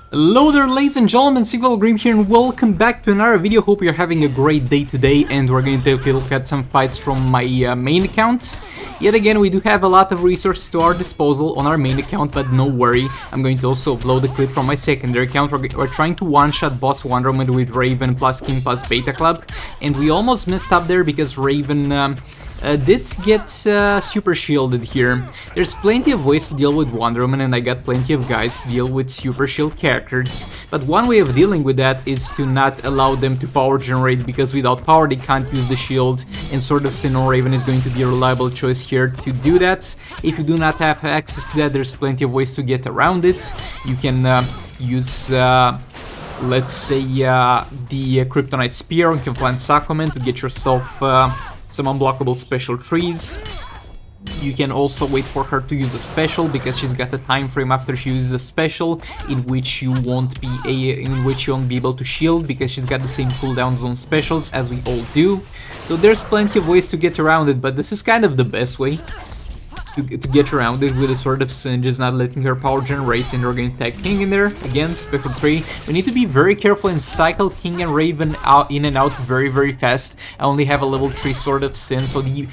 Hello there, ladies and gentlemen, Sequel Grim here, and welcome back to another video. Hope you're having a great day today, and we're going to take a look at some fights from my main account. Yet again, we do have a lot of resources to our disposal on our main account, but no worry, I'm going to also upload a clip from my secondary account. We're trying to one-shot boss Wonder Woman with Raven plus King plus Beta Club, and we almost messed up there because Raven did get super shielded here. There's plenty of ways to deal with Wonder Woman, and I got plenty of guys to deal with super shield characters, but one way of dealing with that is to not allow them to power generate, because without power they can't use the shield, and Sword of Sinnoh Raven is going to be a reliable choice here to do that. If you do not have access to that, there's plenty of ways to get around it. You can use let's say the Kryptonite Spear on Conflant Sakomen to get yourself some unblockable special trees. You can also wait for her to use a special, because she's got a time frame after she uses a special in which you won't be able to shield, because she's got the same cooldowns on specials as we all do. So there's plenty of ways to get around it, but this is kind of the best way to get around it, with a Sword of Sin, just not letting her power generate. And we're going to tag King in there again, special 3. We need to be very careful and cycle King and Raven out in and out very fast. I only have a level 3 Sword of Sin, so the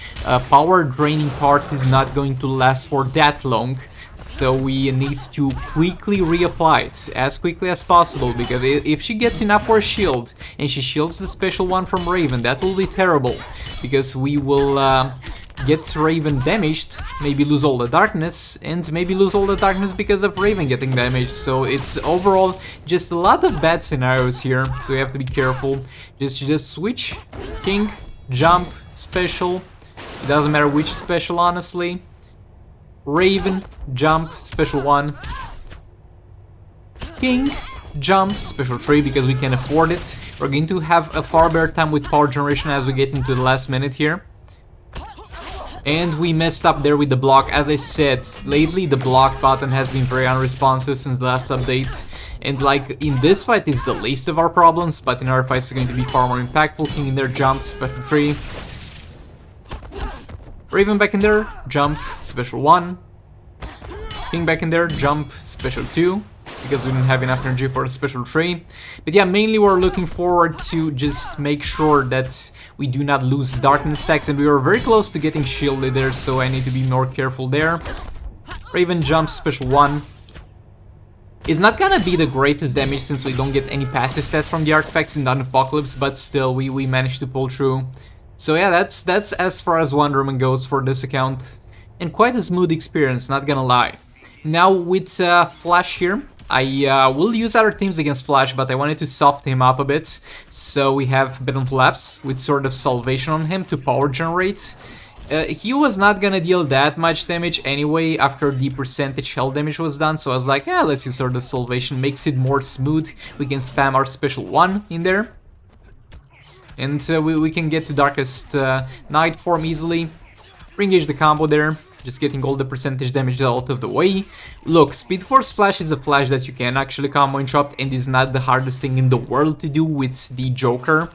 power draining part is not going to last for that long. So we need to quickly reapply it as quickly as possible, because if she gets enough for a shield and she shields the special one from Raven, that will be terrible, because we will get Raven damaged, maybe lose all the darkness, and maybe lose all the darkness because of Raven getting damaged. So it's overall just a lot of bad scenarios here, so we have to be careful. Just switch, King, jump, special, it doesn't matter which special, honestly. Raven, jump, special 1, King, jump, special 3, because we can afford it. We're going to have a far better time with power generation as we get into the last minute here. And we messed up there with the block. As I said, lately the block button has been very unresponsive since the last update. And like in this fight it's the least of our problems, but in other fights it's going to be far more impactful. King in there, jump, special 3. Raven back in there, jump, special 1. King back in there, jump, special 2. Because we didn't have enough energy for a special 3. But yeah, mainly we're looking forward to just make sure that we do not lose darkness stacks, and we were very close to getting shielded there, so I need to be more careful there. Raven jump, special 1. It's not gonna be the greatest damage since we don't get any passive stats from the artifacts in Dawn of Apocalypse, but still we managed to pull through. So yeah, that's as far as Wonder Woman goes for this account, and quite a smooth experience, not gonna lie. Now with Flash here, I will use other teams against Flash, but I wanted to soften him up a bit. So we have Bedon Flaps with Sword of Salvation on him to power generate. He was not gonna deal that much damage anyway after the percentage health damage was done, so I was like, yeah, let's use Sword of Salvation, makes it more smooth. We can spam our special 1 in there. And we can get to Darkest Night form easily. Re-engage the combo there. Just getting all the percentage damage out of the way. Look, Speed Force Flash is a flash that you can actually combo interrupt, and is not the hardest thing in the world to do with the Joker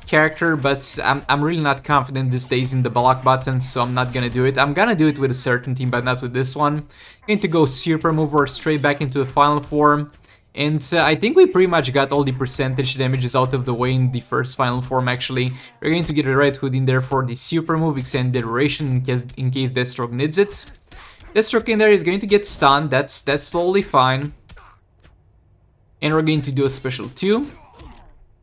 character, but I'm really not confident these days in the block button, so I'm not gonna do it. I'm gonna do it with a certain team, but not with this one. Going to go Super Mover straight back into the final form. And I think we pretty much got all the percentage damages out of the way in the first final form, actually. We're going to get a Red Hood in there for the super move, extend the duration in case Deathstroke needs it. Deathstroke in there is going to get stunned, that's totally fine. And we're going to do a special 2.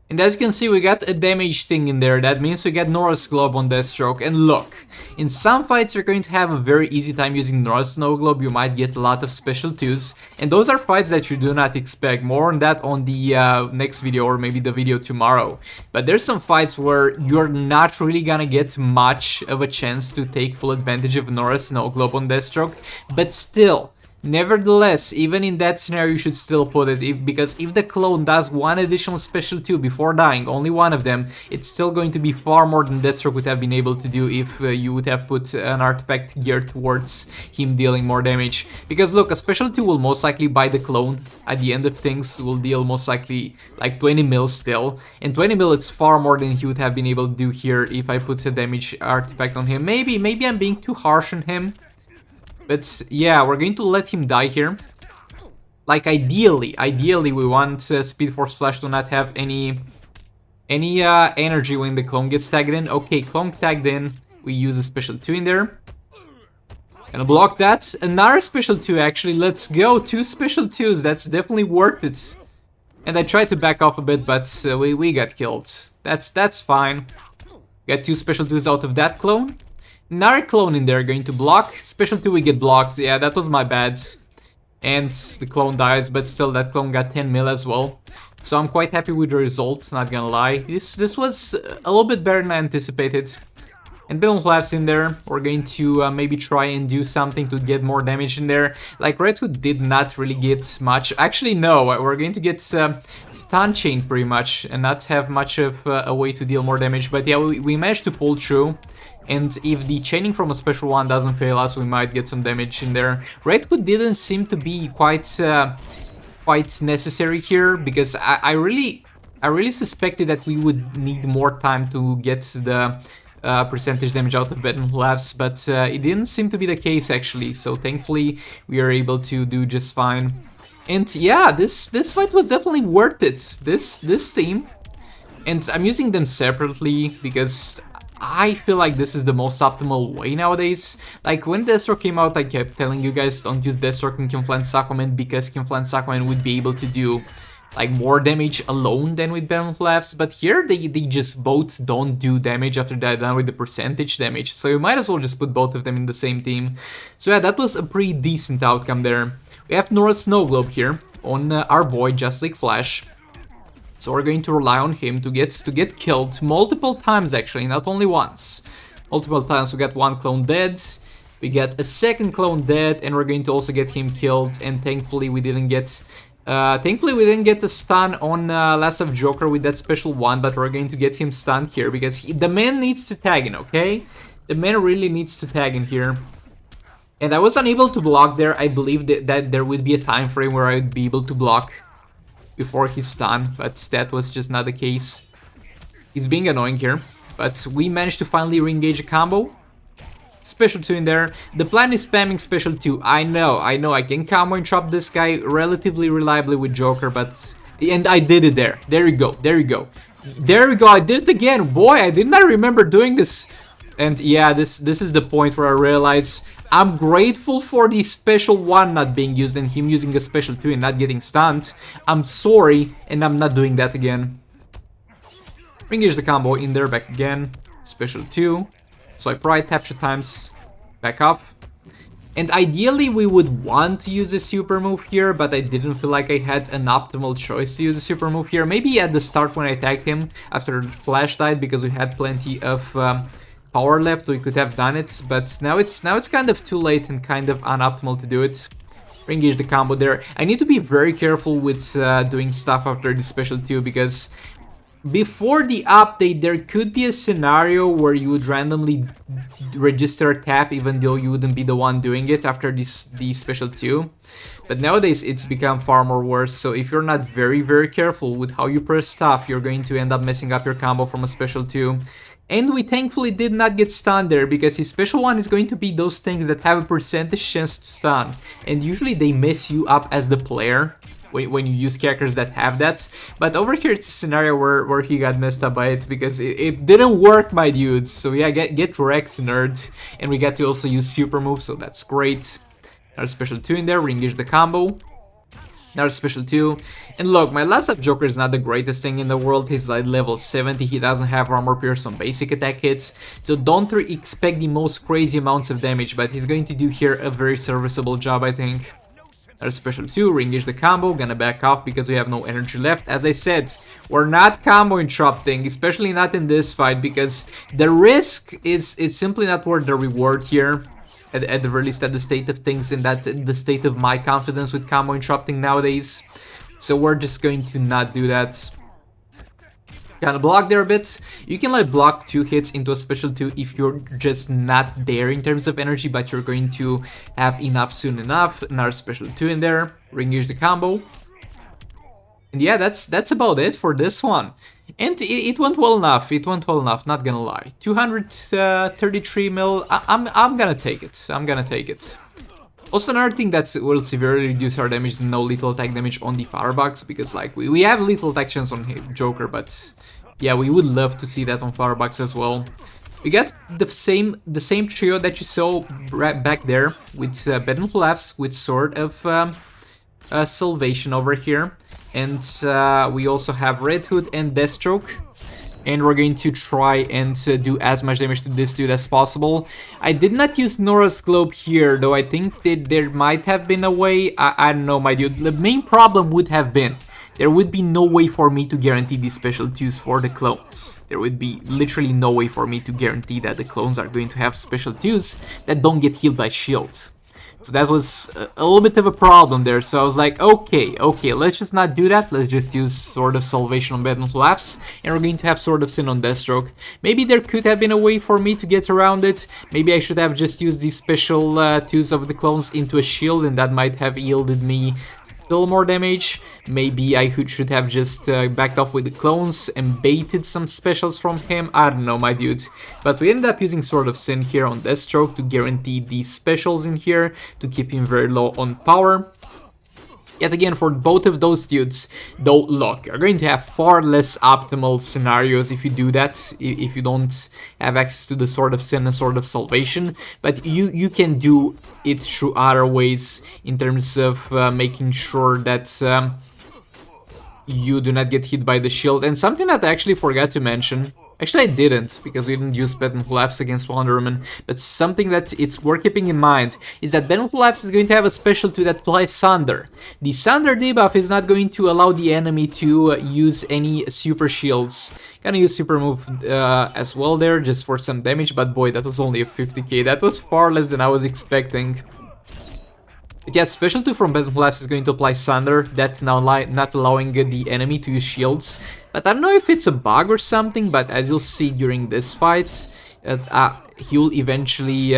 And as you can see, we got a damage thing in there. That means we get Nora's Globe on Deathstroke. And look, in some fights you're going to have a very easy time using Nora's Snow Globe. You might get a lot of special 2s. And those are fights that you do not expect. More on that on the next video, or maybe the video tomorrow. But there's some fights where you're not really gonna get much of a chance to take full advantage of Nora's Snow Globe on Deathstroke. But still, nevertheless, even in that scenario you should still put it, because if the clone does one additional special 2 before dying, only one of them, it's still going to be far more than Deathstroke would have been able to do if you would have put an artifact geared towards him dealing more damage. Because look, a special 2 will most likely buy the clone at the end of things, will deal most likely like 20 mil still, and 20 mil is far more than he would have been able to do here if I put a damage artifact on him. Maybe I'm being too harsh on him. But yeah, we're going to let him die here. like ideally we want Speed Force Flash to not have any energy when the clone gets tagged in. Okay, clone tagged in. We use a special 2 in there. Gonna block that. Another special 2 actually. Let's go. 2 special 2s. That's definitely worth it. And I tried to back off a bit, but we got killed. That's fine. Got 2 special 2s out of that clone. Another clone in there going to block. Special 2 we get blocked. Yeah, that was my bad. And the clone dies, but still that clone got 10 mil as well. So I'm quite happy with the results, not gonna lie. This was a little bit better than I anticipated. And Bill Laughs in there. We're going to maybe try and do something to get more damage in there. Like Red Hood did not really get much. Actually, no, we're going to get stun chained pretty much and not have much of a way to deal more damage. But yeah, we managed to pull through. And if the chaining from a special 1 doesn't fail us, we might get some damage in there. Red Hood didn't seem to be quite necessary here, because I really suspected that we would need more time to get the percentage damage out of Batman Laughs, but it didn't seem to be the case actually. So thankfully we are able to do just fine. And yeah, this fight was definitely worth it. This team, and I'm using them separately because I feel like this is the most optimal way nowadays. Like when Deathstroke came out, I kept telling you guys don't use Deathstroke and Kinflance Aquaman because Kinflance Aquaman would be able to do like more damage alone than with Batman Laughs, but here they just both don't do damage after they're done with the percentage damage, so you might as well just put both of them in the same team. So yeah, that was a pretty decent outcome there. We have Nora Snow Globe here on our boy Just Like Flash. So we're going to rely on him to get killed multiple times actually, not only once. Multiple times. We got 1 clone dead, we get a 2nd clone dead, and we're going to also get him killed. And thankfully we didn't get a stun on Last of Joker with that special 1, but we're going to get him stunned here because the man needs to tag in, okay? The man really needs to tag in here. And I was unable to block there. I believe that there would be a time frame where I would be able to block before he's stunned, but that was just not the case. He's being annoying here, but we managed to finally re-engage a combo. Special 2 in there. The plan is spamming special 2. I know, I can combo and chop this guy relatively reliably with Joker, but... And I did it there. There you go, there you go. There we go, I did it again. Boy, I did not remember doing this. And yeah, this is the point where I realize I'm grateful for the special 1 not being used and him using a special 2 and not getting stunned. I'm sorry, and I'm not doing that again. Engage the combo in there, back again. Special 2. Swipe right, tap 2 times, back off. And ideally we would want to use a super move here, but I didn't feel like I had an optimal choice to use a super move here. Maybe at the start when I tagged him after Flash died, because we had plenty of power left, we could have done it, but now it's kind of too late and kind of unoptimal to do it. Re-engage the combo there. I need to be very careful with doing stuff after the special 2, because before the update there could be a scenario where you would randomly register a tap even though you wouldn't be the one doing it after the special 2. But nowadays it's become far more worse, so if you're not very careful with how you press stuff, you're going to end up messing up your combo from a special 2. And we thankfully did not get stunned there, because his special 1 is going to be those things that have a percentage chance to stun. And usually they mess you up as the player when you use characters that have that. But over here it's a scenario where he got messed up by it, because it didn't work, my dudes. So yeah, get wrecked, nerd. And we got to also use super moves, so that's great. Another special 2 in there, re-engage the combo. Another special 2. And look, my Last of Joker is not the greatest thing in the world. He's like level 70, he doesn't have armor pierce on basic attack hits, so don't expect the most crazy amounts of damage, but he's going to do here a very serviceable job, I think. Another special 2, re-engage the combo, gonna back off because we have no energy left. As I said, we're not combo interrupting, especially not in this fight, because the risk is simply not worth the reward here. At the very least, at the state of things, and that's the state of my confidence with combo interrupting nowadays. So we're just going to not do that. Gonna block there a bit. You can like block 2 hits into a special 2 if you're just not there in terms of energy, but you're going to have enough soon enough. Another special 2 in there. Re-engage the combo. And yeah, that's about it for this one. And it went well enough. It went well enough, not gonna lie. 233 mil. I'm gonna take it. I'm gonna take it. Also, another thing that will severely reduce our damage is no lethal attack damage on the Firebox, because like we have lethal attack chance on Joker, but yeah, we would love to see that on Firebox as well. We got the same trio that you saw back there with Bed and Laughs with sort of Salvation over here, and we also have Red Hood and Deathstroke. And we're going to try and do as much damage to this dude as possible. I did not use Nora's Globe here, though I think that there might have been a way. I don't know, my dude. The main problem would have been there would be no way for me to guarantee these special 2s for the clones. There would be literally no way for me to guarantee that the clones are going to have special 2s that don't get healed by shields. So that was a little bit of a problem there, so I was like, okay, let's just not do that, let's just use Sword of Salvation on Bed and Laughs, and we're going to have Sword of Sin on Deathstroke. Maybe there could have been a way for me to get around it, maybe I should have just used these special 2s of the clones into a shield, and that might have yielded me still more damage. Maybe I should have just backed off with the clones and baited some specials from him. I don't know, my dude. But we ended up using Sword of Sin here on Deathstroke to guarantee these specials in here, to keep him very low on power. Yet again, for both of those dudes, though, look, you're going to have far less optimal scenarios if you do that, if you don't have access to the Sword of Sin and Sword of Salvation, but you can do it through other ways in terms of making sure that you do not get hit by the shield. And something that I actually forgot to mention, actually I didn't, because we didn't use Bed and Laughs against Wonder Woman, but something that it's worth keeping in mind is that Bed and Laughs is going to have a special 2 that applies Sunder. The Sunder debuff is not going to allow the enemy to use any super shields. Gonna use super move as well there, just for some damage, but boy, that was only a 50k, that was far less than I was expecting. But yeah, special 2 from Bed and Laughs is going to apply Sunder. That's now not allowing the enemy to use shields. But I don't know if it's a bug or something, but as you'll see during this fight, he'll eventually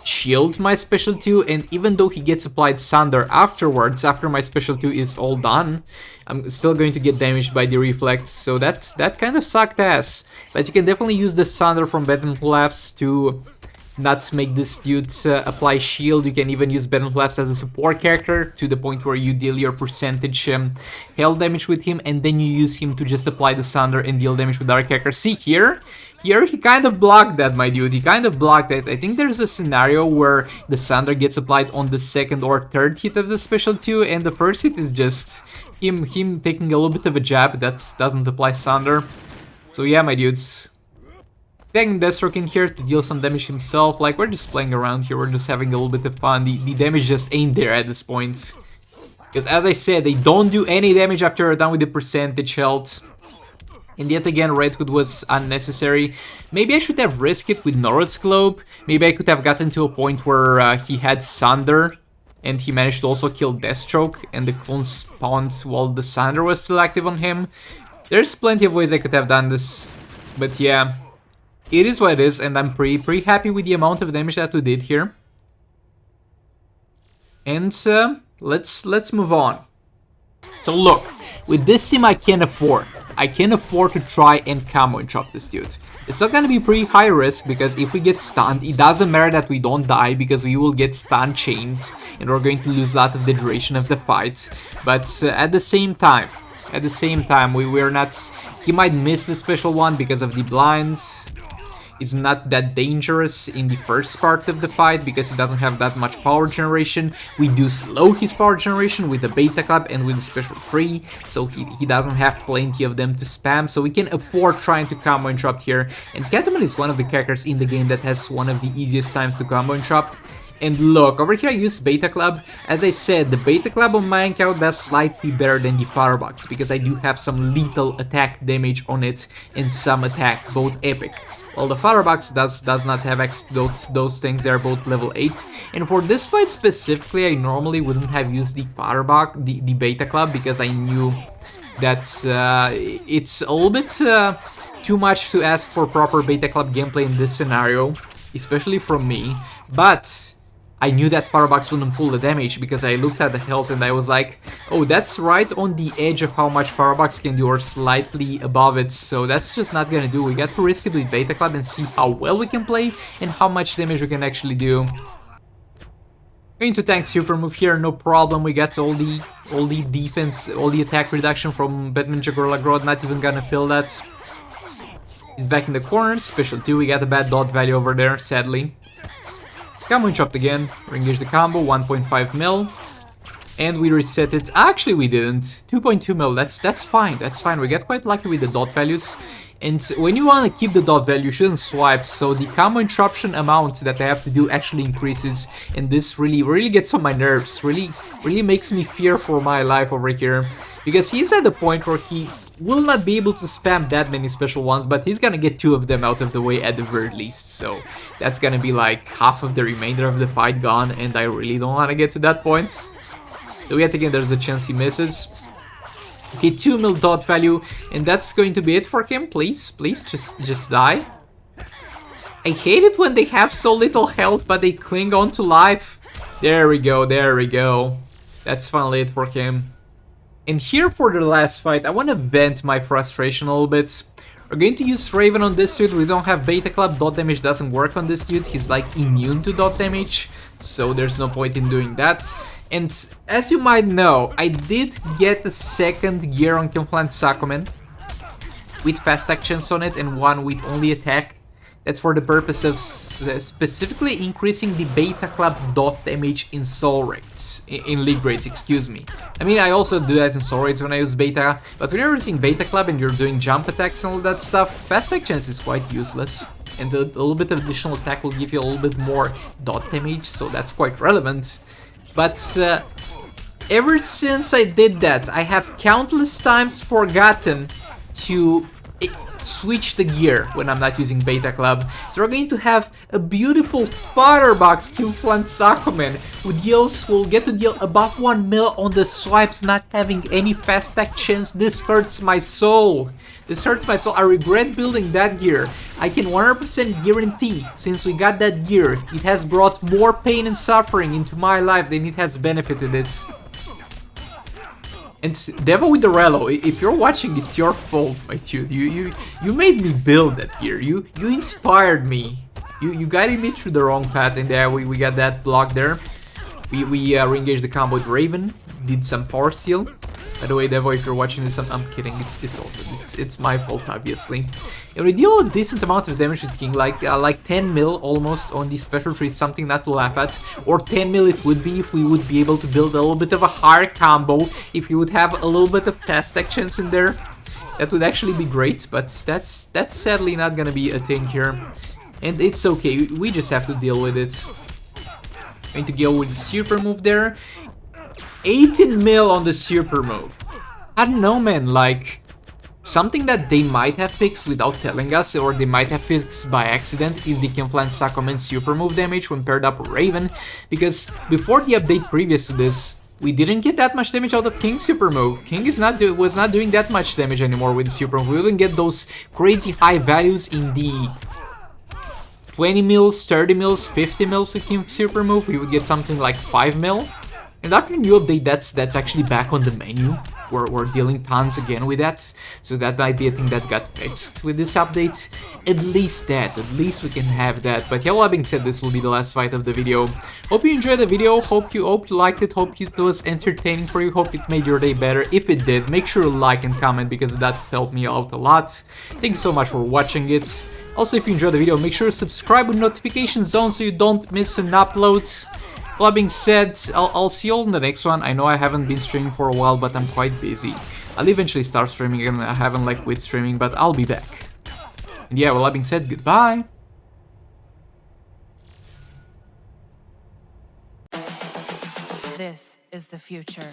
shield my special 2, and even though he gets applied Sunder afterwards, after my special 2 is all done, I'm still going to get damaged by the reflex, so that kind of sucked ass. But you can definitely use the Sunder from Bed and Laughs to not make this dude apply shield. You can even use Bed and Laughs as a support character to the point where you deal your percentage health damage with him, and then you use him to just apply the Sunder and deal damage with other characters. See here he kind of blocked that, my dude. He kind of blocked that. I think there's a scenario where the Sunder gets applied on the second or third hit of the special 2, and the first hit is just him taking a little bit of a jab that doesn't apply Sunder. So yeah, my dudes. Taking Deathstroke in here to deal some damage himself. Like, we're just playing around here, we're just having a little bit of fun. The damage just ain't there at this point. Because as I said, they don't do any damage after you're done with the percentage health. And yet again, Red Hood was unnecessary. Maybe I should have risked it with Nora's Globe. Maybe I could have gotten to a point where he had Sunder, and he managed to also kill Deathstroke, and the clone spawned while the Sunder was still active on him. There's plenty of ways I could have done this, but yeah. It is what it is, and I'm pretty happy with the amount of damage that we did here. And let's move on. So look, with this team I can afford to try and combo and chop this dude. It's not gonna be pretty high risk, because if we get stunned, it doesn't matter that we don't die, because we will get stun chained, and we're going to lose a lot of the duration of the fight. But at the same time, we're not. He might miss the special one because of the blinds. It's not that dangerous in the first part of the fight because he doesn't have that much power generation. We do slow his power generation with the Beta Club and with the special 3, so he doesn't have plenty of them to spam, so we can afford trying to combo interrupt here. And Catwoman is one of the characters in the game that has one of the easiest times to combo interrupt. And look, over here I use Beta Club. As I said, the Beta Club on my account does slightly better than the Firebox, because I do have some lethal attack damage on it and some attack, both epic. Well, the Firebox does not have access to those things, they are both level 8. And for this fight specifically, I normally wouldn't have used the Firebox, the Beta Club, because I knew that it's a little bit too much to ask for proper Beta Club gameplay in this scenario, especially from me. But I knew that Firebox wouldn't pull the damage, because I looked at the health and I was like, oh, that's right on the edge of how much Firebox can do, or slightly above it, so that's just not gonna do. We got to risk it with Beta Club and see how well we can play and how much damage we can actually do. Going to tank super move here, no problem. We got all the defense, all the attack reduction from Batman Ninja Gorilla Grodd, not even gonna feel that. He's back in the corner, special 2, we got a bad dot value over there, sadly. Combo chopped again, re-engage the combo, 1.5 mil. And we reset it. Actually, we didn't. 2.2 mil, that's fine, We get quite lucky with the dot values. And when you want to keep the dot value, you shouldn't swipe, so the combo interruption amount that I have to do actually increases, and this really gets on my nerves, really makes me fear for my life over here, because he's at the point where he will not be able to spam that many special ones, but he's gonna get 2 of them out of the way at the very least, so that's gonna be like half of the remainder of the fight gone, and I really don't want to get to that point. So yet again, there's a chance he misses. Okay, 2 mil dot value, and that's going to be it for him. Please, just die. I hate it when they have so little health, but they cling on to life. There we go. That's finally it for him. And here for the last fight, I want to vent my frustration a little bit. We're going to use Raven on this dude. We don't have Beta Club. Dot damage doesn't work on this dude. He's like immune to dot damage, so there's no point in doing that. And as you might know, I did get a second gear on Kinflant Sakumen with fast actions on it and one with only attack. That's for the purpose of specifically increasing the Beta Club dot damage in soul rates, in league rates, excuse me. I mean, I also do that in soul rates when I use Beta, but when you're using Beta Club and you're doing jump attacks and all that stuff, fast actions is quite useless. And a little bit of additional attack will give you a little bit more dot damage, so that's quite relevant. But ever since I did that, I have countless times forgotten to switch the gear when I'm not using Beta Club. So we're going to have a beautiful Fatherbox Kinflant Sakumen who will get to deal above 1 mil on the swipes, not having any fast actions. This hurts my soul. I regret building that gear. I can 100% guarantee, since we got that gear, it has brought more pain and suffering into my life than it has benefited it. And Devo with the Relo, if you're watching, it's your fault, my dude. You made me build that gear. You inspired me. You guided me through the wrong path, and there we got that block there. We re-engaged the combo with Raven, did some power steal. By the way, Devo, if you're watching this, I'm kidding. It's all good. It's my fault, obviously. And we deal a decent amount of damage with King, like 10 mil almost on the special tree, something not to laugh at. Or 10 mil it would be if we would be able to build a little bit of a higher combo. If you would have a little bit of fast actions in there, that would actually be great. But that's sadly not gonna be a thing here. And it's okay. We just have to deal with it. Going to go with the super move there. 18 mil on the super move. I don't know, man, like, something that they might have fixed without telling us, or they might have fixed by accident, is the Kinflant Sakumen super move damage when paired up with Raven, because before the update previous to this, we didn't get that much damage out of King's super move. King was not doing that much damage anymore with the super move. We wouldn't get those crazy high values in the 20 mils, 30 mils, 50 mils with King's super move. We would get something like 5 mil. And after the new update, that's actually back on the menu. We're dealing tons again with that, so that might be a thing that got fixed with this update. At least we can have that. But yeah, all that being said, this will be the last fight of the video. Hope you enjoyed the video, hope you liked it, hope it was entertaining for you, hope it made your day better. If it did, make sure to like and comment, because that helped me out a lot. Thank you so much for watching it. Also, if you enjoyed the video, make sure to subscribe with notifications on so you don't miss an upload. All that being said, I'll see you all in the next one. I know I haven't been streaming for a while, but I'm quite busy. I'll eventually start streaming again. I haven't like quit streaming, but I'll be back. And yeah, all that being said, goodbye. This is the future.